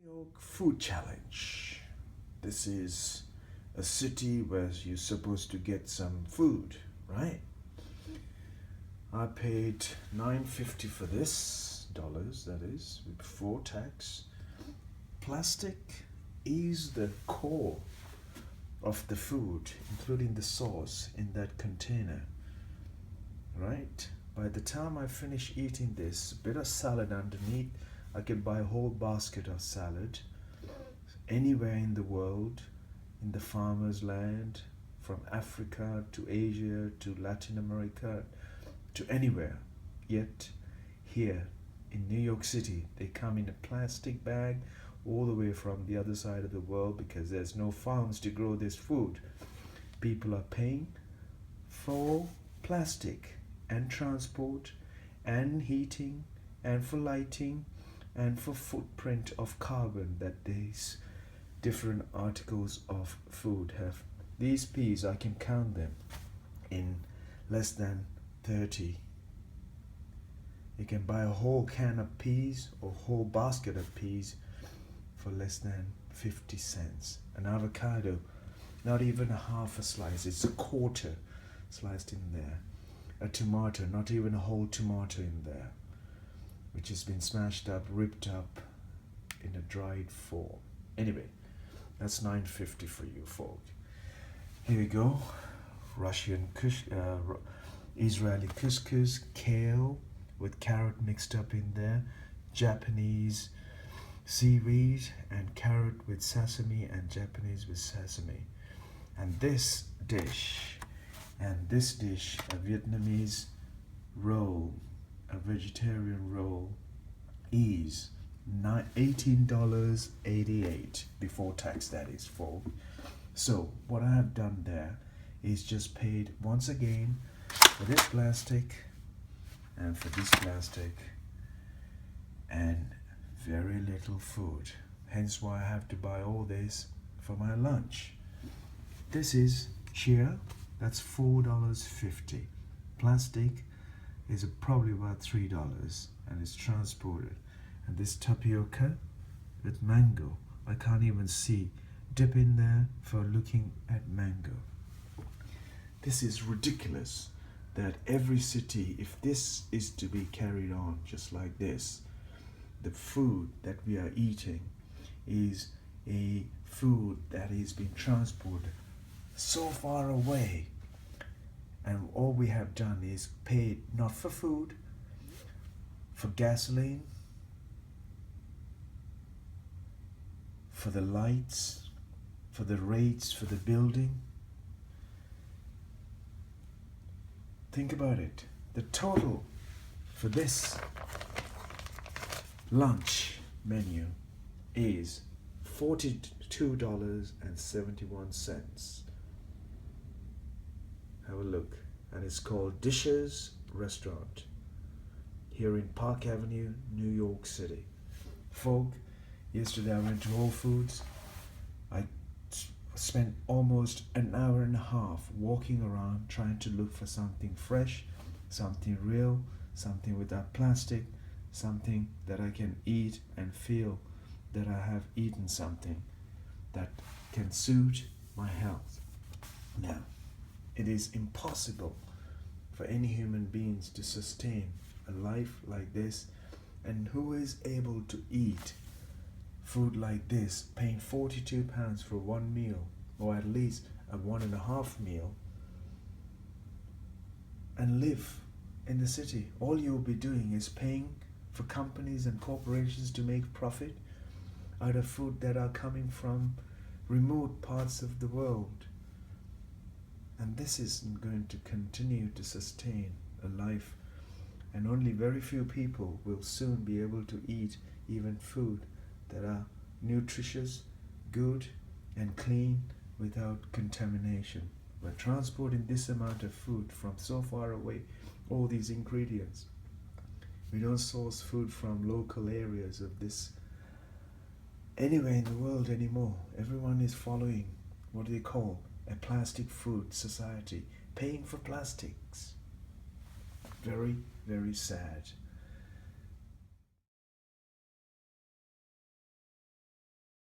New York Food Challenge. This is a city where you're supposed to get some food, right? I paid $9.50 for this, dollars that is, before tax. Plastic is the core of the food, including the sauce in that container, right? By the time I finish eating this bit of salad underneath, I can buy a whole basket of salad anywhere in the world, in the farmer's land, from Africa to Asia to Latin America to anywhere. Yet here in New York City, they come in a plastic bag all the way from the other side of the world because there's no farms to grow this food. People are paying for plastic and transport and heating and for lighting and for footprint of carbon that these different articles of food have. These peas, I can count them in less than 30. You can buy a whole can of peas or whole basket of peas for less than 50 cents. An avocado, not even a half a slice, it's a quarter sliced in there. A tomato, not even a whole tomato in there, which has been smashed up, ripped up in a dried form. Anyway, that's $9.50 for you folk. Here we go. Israeli couscous, kale with carrot mixed up in there, Japanese seaweed and carrot with sesame and Japanese with sesame. And this dish, a Vietnamese roll, a vegetarian roll, is $18.88 before tax, that is, folk. So what I have done there is just paid once again for this plastic and for this plastic and very little food. Hence why I have to buy all this for my lunch. This is cheer, that's $4.50. Plastic is probably about $3 and it's transported. And this tapioca with mango, I can't even see. Dip in there for looking at mango. This is ridiculous that every city, if this is to be carried on just like this, the food that we are eating is a food that is being transported so far away, and all we have done is paid not for food, for gasoline, for the lights, for the rates, for the building. Think about it. The total for this lunch menu is $42.71. Have a look. And it's called Dishes Restaurant here in Park Avenue, New York City. Folk, yesterday I went to Whole Foods. I spent almost an hour and a half walking around trying to look for something fresh, something real, something without plastic, something that I can eat and feel that I have eaten something that can suit my health. Now, it is impossible for any human beings to sustain a life like this, and who is able to eat food like this, paying £42 for one meal, or at least a 1.5 meal, and live in the city. All you'll be doing is paying for companies and corporations to make profit out of food that are coming from remote parts of the world. And this isn't going to continue to sustain a life, and only very few people will soon be able to eat even food that are nutritious, good and clean without contamination. We're transporting this amount of food from so far away, all these ingredients. We don't source food from local areas of this anywhere in the world anymore. Everyone is following what they call a plastic food society, paying for plastics. Very, very sad.